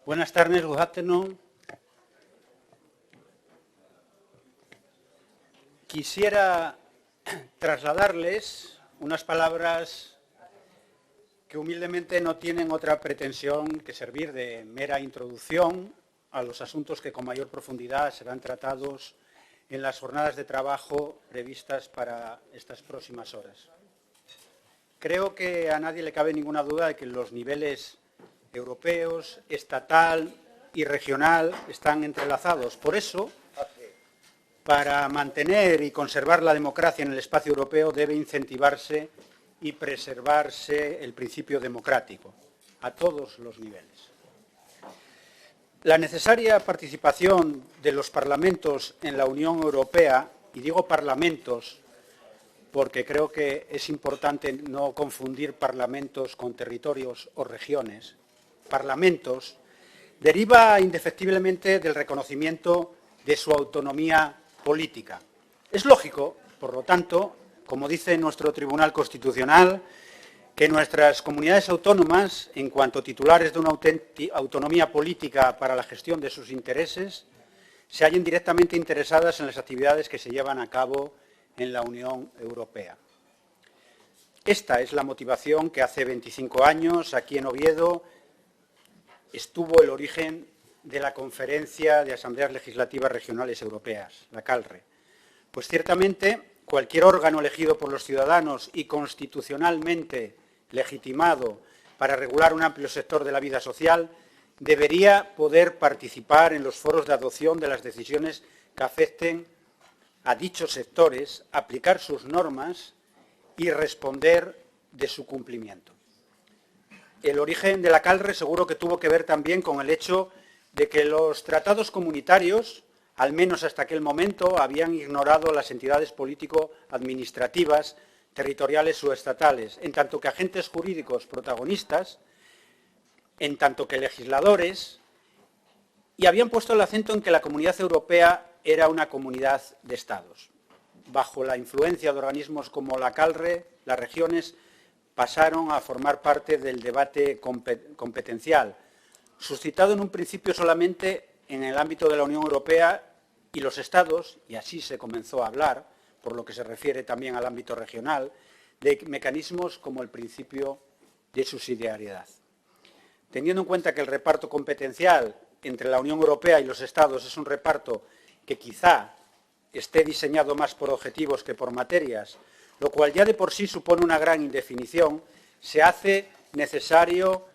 Buenas tardes, good afternoon. Quisiera trasladarles unas palabras que humildemente no tienen otra pretensión que servir de mera introducción a los asuntos que con mayor profundidad serán tratados en las jornadas de trabajo previstas para estas próximas horas. Creo que a nadie le cabe ninguna duda de que los niveles europeos, estatal y regional están entrelazados. Por eso, para mantener y conservar la democracia en el espacio europeo debe incentivarse y preservarse el principio democrático a todos los niveles. La necesaria participación de los parlamentos en la Unión Europea, y digo parlamentos porque creo que es importante no confundir parlamentos con territorios o regiones, parlamentos, deriva indefectiblemente del reconocimiento de su autonomía política. Es lógico, por lo tanto, como dice nuestro Tribunal Constitucional, que nuestras comunidades autónomas, en cuanto titulares de una autonomía política para la gestión de sus intereses, se hallen directamente interesadas en las actividades que se llevan a cabo en la Unión Europea. Esta es la motivación que hace 25 años, aquí en Oviedo, estuvo el origen de la Conferencia de Asambleas Legislativas Regionales Europeas, la CALRE. Pues ciertamente cualquier órgano elegido por los ciudadanos y constitucionalmente legitimado para regular un amplio sector de la vida social debería poder participar en los foros de adopción de las decisiones que afecten a dichos sectores, aplicar sus normas y responder de su cumplimiento. El origen de la CALRE seguro que tuvo que ver también con el hecho de que los tratados comunitarios, al menos hasta aquel momento, habían ignorado las entidades político-administrativas, territoriales o estatales, en tanto que agentes jurídicos protagonistas, en tanto que legisladores, y habían puesto el acento en que la Comunidad Europea era una comunidad de Estados. Bajo la influencia de organismos como la CALRE, las regiones pasaron a formar parte del debate competencial, suscitado en un principio solamente en el ámbito de la Unión Europea y los Estados, y así se comenzó a hablar, por lo que se refiere también al ámbito regional, de mecanismos como el principio de subsidiariedad. Teniendo en cuenta que el reparto competencial entre la Unión Europea y los Estados es un reparto que quizá esté diseñado más por objetivos que por materias, lo cual ya de por sí supone una gran indefinición, se hace necesario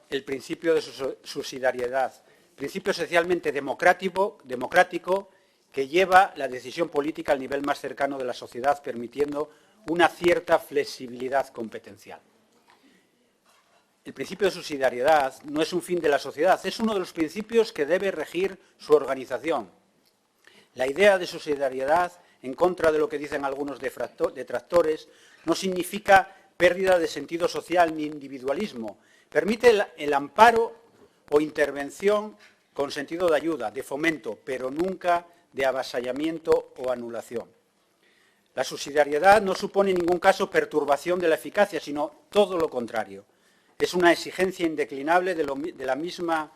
el principio de subsidiariedad, principio esencialmente democrático que lleva la decisión política al nivel más cercano de la sociedad, permitiendo una cierta flexibilidad competencial. El principio de subsidiariedad no es un fin de la sociedad, es uno de los principios que debe regir su organización. La idea de subsidiariedad, en contra de lo que dicen algunos detractores, no significa pérdida de sentido social ni individualismo. Permite el amparo o intervención con sentido de ayuda, de fomento, pero nunca de avasallamiento o anulación. La subsidiariedad no supone en ningún caso perturbación de la eficacia, sino todo lo contrario. Es una exigencia indeclinable de la misma,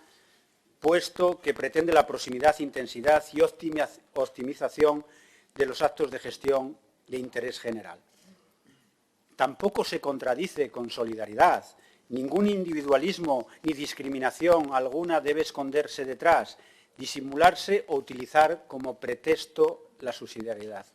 puesto que pretende la proximidad, intensidad y optimización de los actos de gestión de interés general. Tampoco se contradice con solidaridad. Ningún individualismo ni discriminación alguna debe esconderse detrás, disimularse o utilizar como pretexto la subsidiariedad.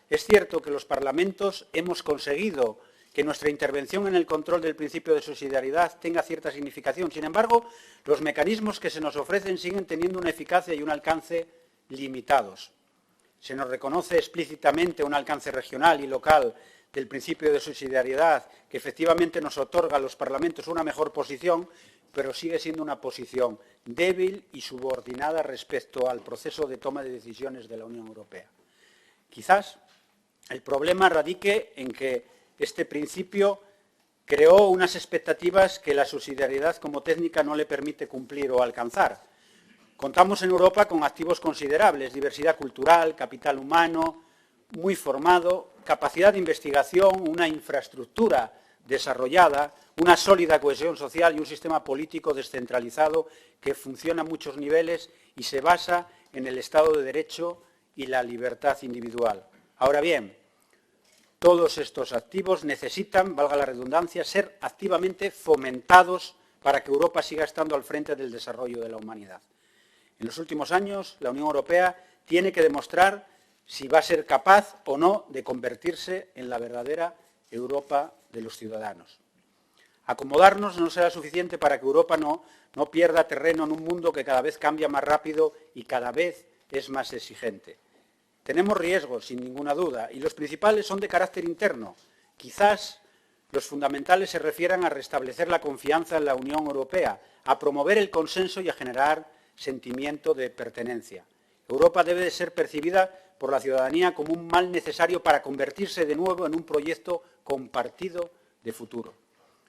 Es cierto que los parlamentos hemos conseguido que nuestra intervención en el control del principio de subsidiariedad tenga cierta significación. Sin embargo, los mecanismos que se nos ofrecen siguen teniendo una eficacia y un alcance limitados. Se nos reconoce explícitamente un alcance regional y local del principio de subsidiariedad que efectivamente nos otorga a los parlamentos una mejor posición, pero sigue siendo una posición débil y subordinada respecto al proceso de toma de decisiones de la Unión Europea. Quizás el problema radique en que este principio creó unas expectativas que la subsidiariedad como técnica no le permite cumplir o alcanzar. Contamos en Europa con activos considerables, diversidad cultural, capital humano, muy formado, capacidad de investigación, una infraestructura desarrollada, una sólida cohesión social y un sistema político descentralizado que funciona a muchos niveles y se basa en el Estado de Derecho y la libertad individual. Ahora bien, todos estos activos necesitan, valga la redundancia, ser activamente fomentados para que Europa siga estando al frente del desarrollo de la humanidad. En los últimos años, la Unión Europea tiene que demostrar si va a ser capaz o no de convertirse en la verdadera Europa de los ciudadanos. Acomodarnos no será suficiente para que Europa no pierda terreno en un mundo que cada vez cambia más rápido y cada vez es más exigente. Tenemos riesgos, sin ninguna duda, y los principales son de carácter interno. Quizás los fundamentales se refieran a restablecer la confianza en la Unión Europea, a promover el consenso y a generar sentimiento de pertenencia. Europa debe de ser percibida por la ciudadanía como un mal necesario para convertirse de nuevo en un proyecto compartido de futuro.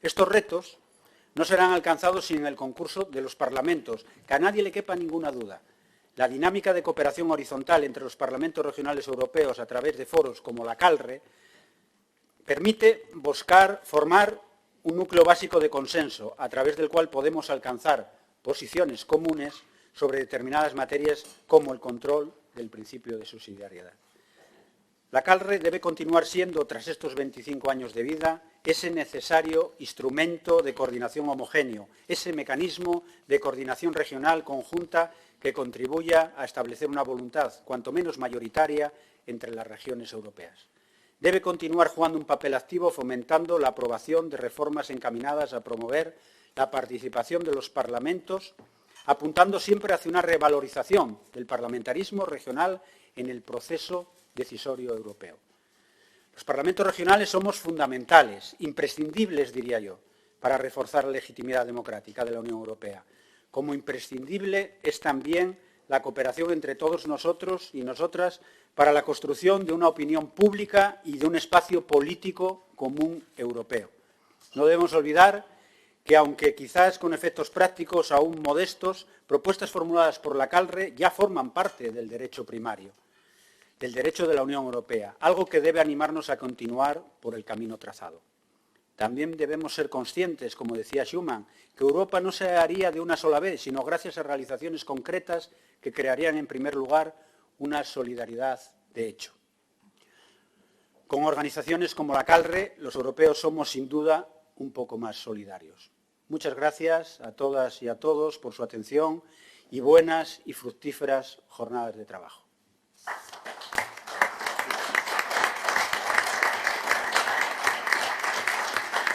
Estos retos no serán alcanzados sin el concurso de los parlamentos, que a nadie le quepa ninguna duda. La dinámica de cooperación horizontal entre los parlamentos regionales europeos a través de foros como la CALRE permite formar un núcleo básico de consenso a través del cual podemos alcanzar posiciones comunes sobre determinadas materias como el control del principio de subsidiariedad. La CALRE debe continuar siendo, tras estos 25 años de vida, ese necesario instrumento de coordinación homogéneo, ese mecanismo de coordinación regional conjunta que contribuya a establecer una voluntad, cuanto menos mayoritaria, entre las regiones europeas. Debe continuar jugando un papel activo fomentando la aprobación de reformas encaminadas a promover la participación de los parlamentos, apuntando siempre hacia una revalorización del parlamentarismo regional en el proceso decisorio europeo. Los parlamentos regionales somos fundamentales, imprescindibles, diría yo, para reforzar la legitimidad democrática de la Unión Europea. Como imprescindible es también la cooperación entre todos nosotros y nosotras para la construcción de una opinión pública y de un espacio político común europeo. No debemos olvidar que, aunque quizás con efectos prácticos aún modestos, propuestas formuladas por la CALRE ya forman parte del derecho primario, del derecho de la Unión Europea, algo que debe animarnos a continuar por el camino trazado. También debemos ser conscientes, como decía Schuman, que Europa no se haría de una sola vez, sino gracias a realizaciones concretas que crearían, en primer lugar, una solidaridad de hecho. Con organizaciones como la CALRE, los europeos somos, sin duda, un poco más solidarios. Muchas gracias a todas y a todos por su atención y buenas y fructíferas jornadas de trabajo.